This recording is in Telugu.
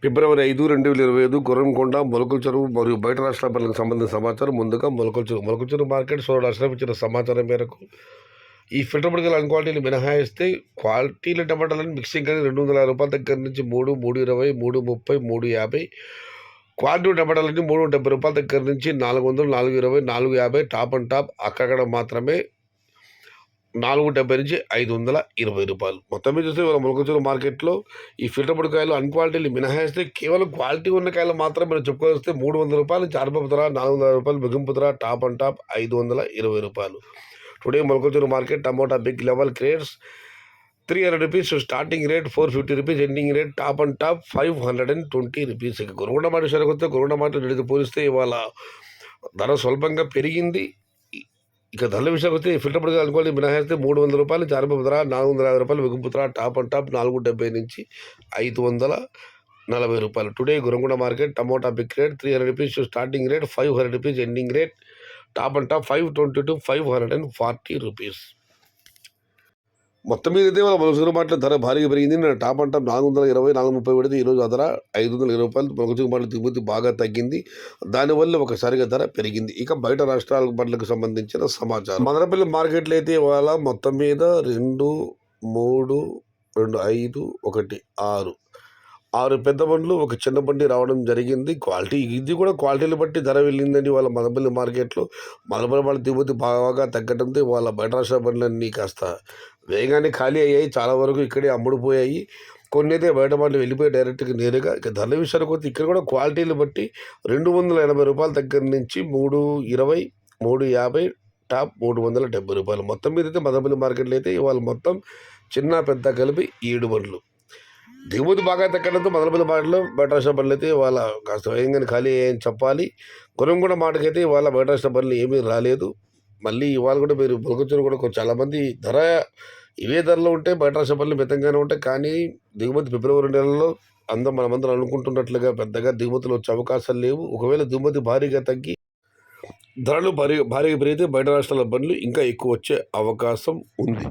ఫిబ్రవరి 5, 2025 గోరంకొండ, మొలకల చెరువు మరియు బయట రాష్ట్రాల పనులకు సంబంధించిన సమాచారం. ముందుగా మొలకల చెరువు మార్కెట్ సోదరుడు అష్రఫ్ ఇచ్చిన సమాచారం మేరకు ఈ ఫిల్టర్ పొడికల అన్క్వాలిటీలు మినహాయిస్తే క్వాలిటీల టమాటాలను మిక్సింగ్ కానీ ₹250 దగ్గర నుంచి 3, 320, 330, 350. క్వాలిటీ టమాటాలన్నీ ₹370 దగ్గర నుంచి 400, 420, 450. టాప్ అండ్ టాప్ అక్కడ మాత్రమే ₹470 నుంచి ₹520. మొత్తం మీద చూస్తే ఇవాళ మొలకల చెరువు మార్కెట్లో ఈ ఫిల్టర్ పొడికాయలు అన్క్వాలిటీలు మినహాయిస్తే కేవలం క్వాలిటీ ఉన్న కాయలు మాత్రం మనం చెప్పుకోవస్తే ₹300 నుంచి అరబపు ధర, ₹400 ముగింపు ధర, top and top ₹520. Today Molakala Cheruvu market tomato big level crates ₹300 starting rate, ₹450 ending rate, top and top ₹520. ఇక గోల్కొండ మార్కెట్ విషయానికి వస్తే గోల్కొండ మార్కెట్ నిడితో పోలిస్తే ఇవాళ ధర స్వల్పంగా పెరిగింది. ఇక ధరల విషయానికి వస్తే ఫిల్టర్ పొడిగా అనుకోవాలి మినహాయిస్తే ₹300 నుంచి అరబపు ధర, ₹450 ముగింపు ధర, టాప్ అండ్ టాప్ ₹470 నుంచి ₹540. Today Golconda market tomato big rate ₹300 starting rate, ₹500 ending rate, top and top ₹520 to ₹540. మొత్తం మీద అయితే వాళ్ళ మొలకల మాటల ధర భారీగా పెరిగింది. నేను టాప్ అండ్ టాప్ 420, 430 పెడితే ఈరోజు ఆ ధర ₹520. మొలకల మాటల దిగుమతి బాగా తగ్గింది, దానివల్ల ఒకసారిగా ధర పెరిగింది. ఇక బయట రాష్ట్రాల పంటలకు సంబంధించిన సమాచారం. మదనపల్లి మార్కెట్లో అయితే ఇవాళ మొత్తం మీద 2, 3, 2, 5, 1, 6 పెద్ద బండ్లు, ఒక చిన్న బండి రావడం జరిగింది. క్వాలిటీ ఇది కూడా క్వాలిటీలు బట్టి ధర వెళ్ళిందండి వాళ్ళ మదనపల్లి మార్కెట్లో. మదనపల్లి వాళ్ళ దిగుమతి బాగా తగ్గడంతో వాళ్ళ బయట రాష్ట్ర బండ్లన్నీ కాస్త వేగానే ఖాళీ అయ్యాయి. చాలా వరకు ఇక్కడే అమ్ముడుపోయాయి. కొన్ని అయితే బయట బండ్లు వెళ్ళిపోయి డైరెక్ట్గా నేరుగా. ఇక ధరల విషయానికి వస్తే ఇక్కడ కూడా క్వాలిటీలు బట్టి ₹280 దగ్గర నుంచి ₹320, ₹350, టాప్ ₹370. మొత్తం మీద అయితే మదనపల్లి మార్కెట్లో అయితే ఇవాళ మొత్తం చిన్న పెద్ద కలిపి 7 బండ్లు. దిగుమతి బాగా తగ్గడంతో మదనపల్లి మార్కెట్లో బయట రాష్ట్ర బండ్లు అయితే వాళ్ళ కాస్త వేగంగానే ఖాళీ అయ్యాయని చెప్పాలి. గోల్కొండ మాటకైతే వాళ్ళ బయట రాష్ట్ర బండ్లు ఏమీ రాలేదు. మళ్ళీ ఇవాళ కూడా మీరు మొలకల చెరువు కూడా చాలామంది ధర ఇవే ధరలో ఉంటే బయట రాష్ట్ర బండ్లు మితంగానే ఉంటాయి. కానీ దిగుమతి ఫిబ్రవరి నెలలో మనమందరం అనుకుంటున్నట్లుగా పెద్దగా దిగుమతులు వచ్చే అవకాశాలు లేవు. ఒకవేళ దిగుమతి భారీగా తగ్గి ధరలు భారీగా పెరిగితే బయట రాష్ట్రాల బండ్లు ఇంకా ఎక్కువ వచ్చే అవకాశం ఉంది.